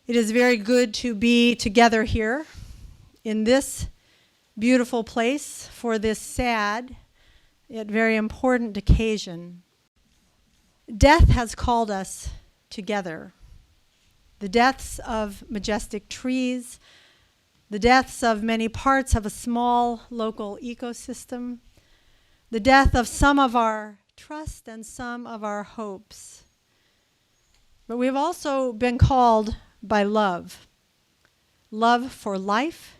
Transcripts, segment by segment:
It is very good to be together here in this beautiful place for this sad yet very important occasion. Death has called us together. The deaths of majestic trees, the deaths of many parts of a small local ecosystem, the death of some of our trust and some of our hopes. But we have also been called by love. Love for life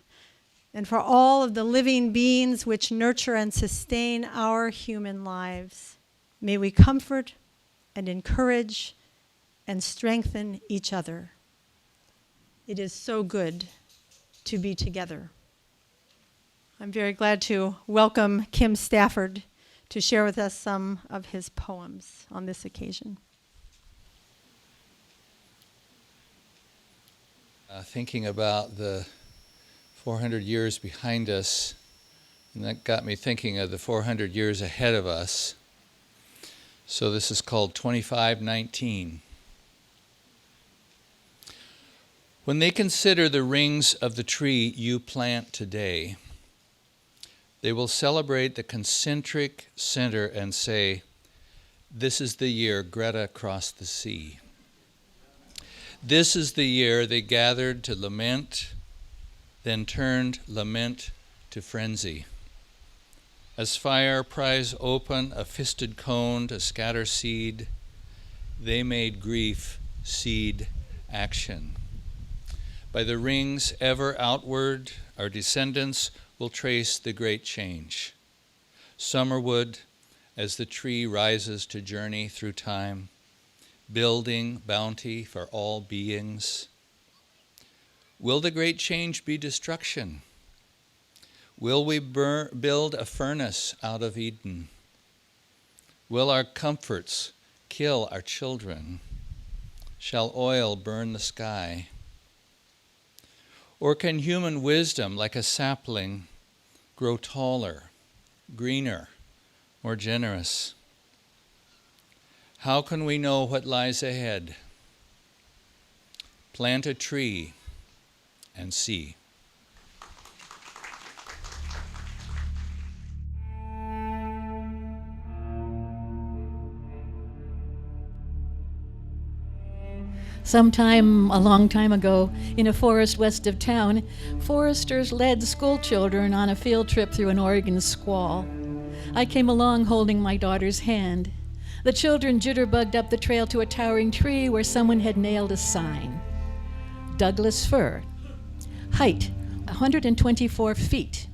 and for all of the living beings which nurture and sustain our human lives. May we comfort and encourage and strengthen each other. It is so good to be together. I'm very glad to welcome Kim Stafford to share with us some of his poems on this occasion. Thinking about the 400 years behind us, and that got me thinking of the 400 years ahead of us. So this is called 2519. When they consider the rings of the tree you plant today, they will celebrate the concentric center and say, "This is the year Greta crossed the sea." This is the year they gathered to lament, then turned lament to frenzy. As fire pries open a fisted cone to scatter seed, they made grief seed action. By the rings ever outward, our descendants will trace the great change. Summerwood, as the tree rises to journey through time, building bounty for all beings. Will the great change be destruction? Will we build a furnace out of Eden? Will our comforts kill our children? Shall oil burn the sky? Or can human wisdom, like a sapling, grow taller, greener, more generous? How can we know what lies ahead? Plant a tree and see. Sometime a long time ago, in a forest west of town, foresters led school children on a field trip through an Oregon squall. I came along holding my daughter's hand. The children jitterbugged up the trail to a towering tree where someone had nailed a sign. Douglas fir. Height, 124 feet.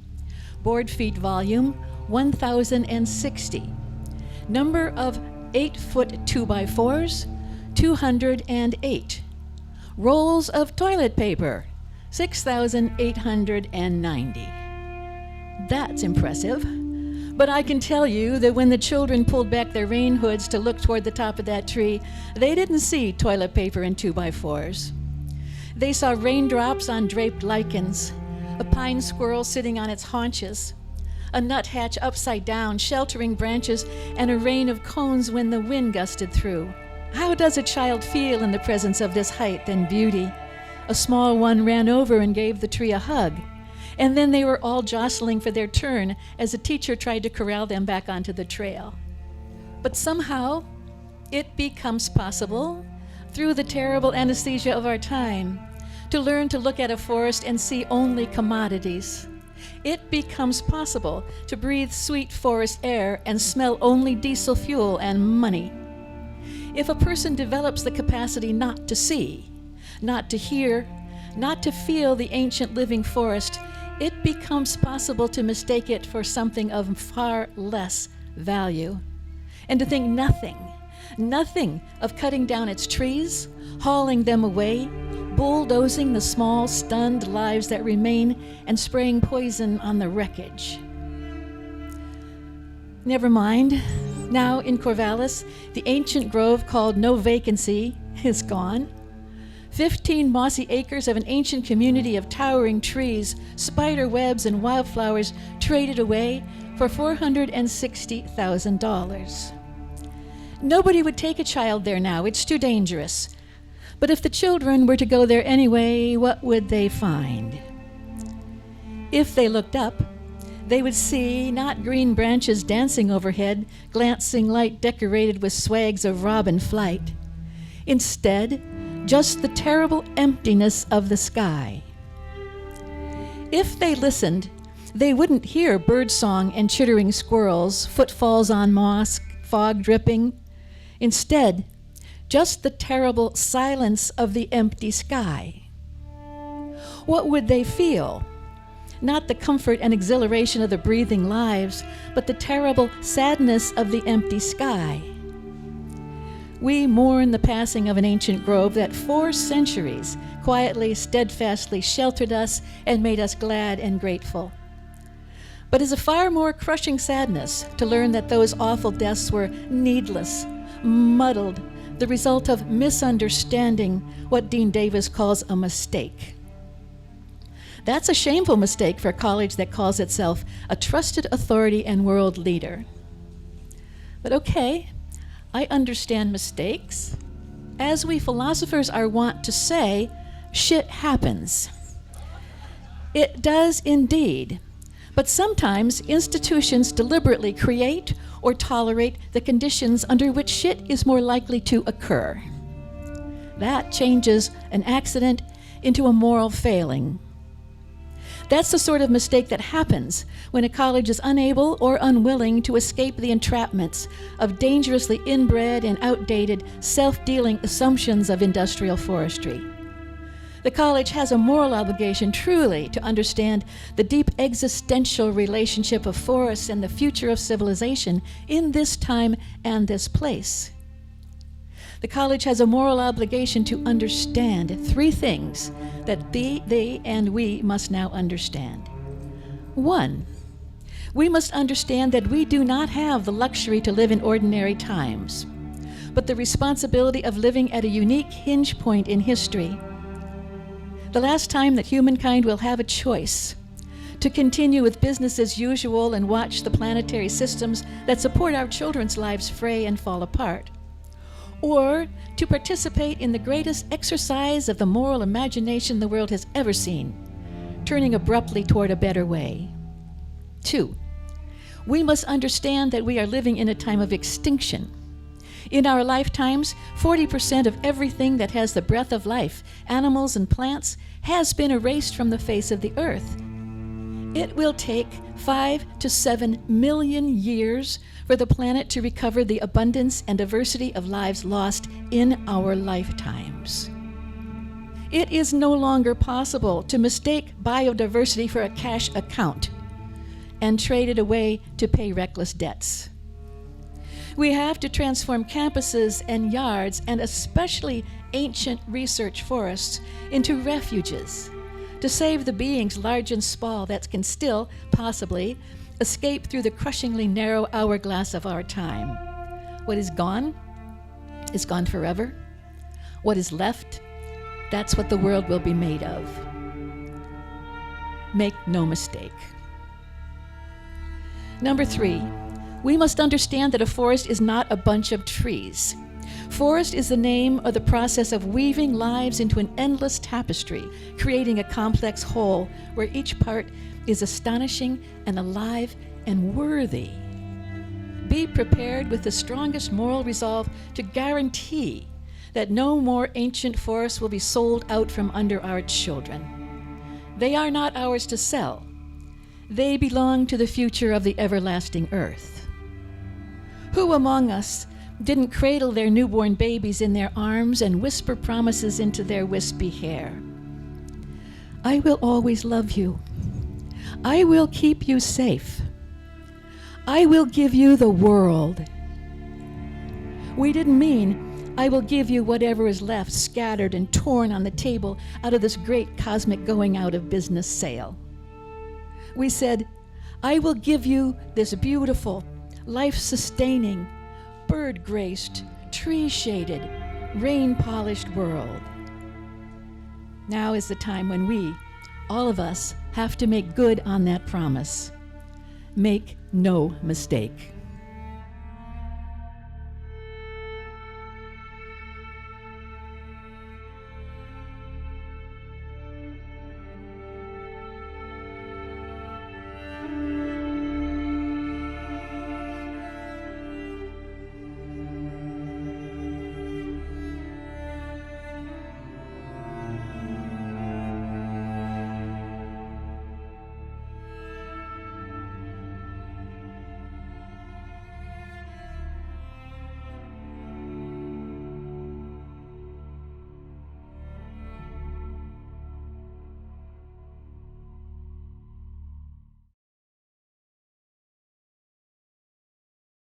Board feet volume, 1,060. Number of 8-foot 2x4s, 208. Rolls of toilet paper, 6,890. That's impressive. But I can tell you that when the children pulled back their rain hoods to look toward the top of that tree, they didn't see toilet paper and 2x4s. They saw raindrops on draped lichens, a pine squirrel sitting on its haunches, a nuthatch upside down, sheltering branches, and a rain of cones when the wind gusted through. How does a child feel in the presence of this height and beauty? A small one ran over and gave the tree a hug, and then they were all jostling for their turn as a teacher tried to corral them back onto the trail. But somehow, it becomes possible, through the terrible anesthesia of our time, to learn to look at a forest and see only commodities. It becomes possible to breathe sweet forest air and smell only diesel fuel and money. If a person develops the capacity not to see, not to hear, not to feel the ancient living forest, it becomes possible to mistake it for something of far less value, and to think nothing of cutting down its trees, hauling them away, bulldozing the small, stunned lives that remain, and spraying poison on the wreckage. Never mind. Now in Corvallis, the ancient grove called No Vacancy is gone. 15 mossy acres of an ancient community of towering trees, spider webs, and wildflowers traded away for $460,000. Nobody would take a child there now. It's too dangerous. But if the children were to go there anyway, what would they find? If they looked up, they would see not green branches dancing overhead, glancing light decorated with swags of robin flight. Instead, just the terrible emptiness of the sky. If they listened, they wouldn't hear birdsong and chittering squirrels, footfalls on moss, fog dripping. Instead, just the terrible silence of the empty sky. What would they feel? Not the comfort and exhilaration of the breathing lives, but the terrible sadness of the empty sky. We mourn the passing of an ancient grove that 4 centuries quietly, steadfastly sheltered us and made us glad and grateful. But it's a far more crushing sadness to learn that those awful deaths were needless, muddled, the result of misunderstanding, what Dean Davis calls a mistake. That's a shameful mistake for a college that calls itself a trusted authority and world leader. But okay, I understand mistakes. As we philosophers are wont to say, shit happens. It does indeed. But sometimes institutions deliberately create or tolerate the conditions under which shit is more likely to occur. That changes an accident into a moral failing. That's the sort of mistake that happens when a college is unable or unwilling to escape the entrapments of dangerously inbred and outdated self-dealing assumptions of industrial forestry. The college has a moral obligation truly to understand the deep existential relationship of forests and the future of civilization in this time and this place. The college has a moral obligation to understand 3 things that they and we must now understand. 1, we must understand that we do not have the luxury to live in ordinary times, but the responsibility of living at a unique hinge point in history. The last time that humankind will have a choice to continue with business as usual and watch the planetary systems that support our children's lives fray and fall apart, or to participate in the greatest exercise of the moral imagination the world has ever seen, turning abruptly toward a better way. 2, we must understand that we are living in a time of extinction. In our lifetimes, 40% of everything that has the breath of life, animals and plants, has been erased from the face of the earth. It will take 5 to 7 million years for the planet to recover the abundance and diversity of lives lost in our lifetimes. It is no longer possible to mistake biodiversity for a cash account and trade it away to pay reckless debts. We have to transform campuses and yards, and especially ancient research forests, into refuges to save the beings large and small that can still, possibly, escape through the crushingly narrow hourglass of our time. What is gone forever. What is left, that's what the world will be made of. Make no mistake. Number 3, we must understand that a forest is not a bunch of trees. Forest is the name of the process of weaving lives into an endless tapestry, creating a complex whole where each part is astonishing and alive and worthy. Be prepared with the strongest moral resolve to guarantee that no more ancient forests will be sold out from under our children. They are not ours to sell. They belong to the future of the everlasting earth. Who among us didn't cradle their newborn babies in their arms and whisper promises into their wispy hair? I will always love you. I will keep you safe. I will give you the world. We didn't mean, I will give you whatever is left scattered and torn on the table out of this great cosmic going out of business sale. We said, I will give you this beautiful, life-sustaining, bird-graced, tree-shaded, rain-polished world. Now is the time when we, all of us, have to make good on that promise. Make no mistake.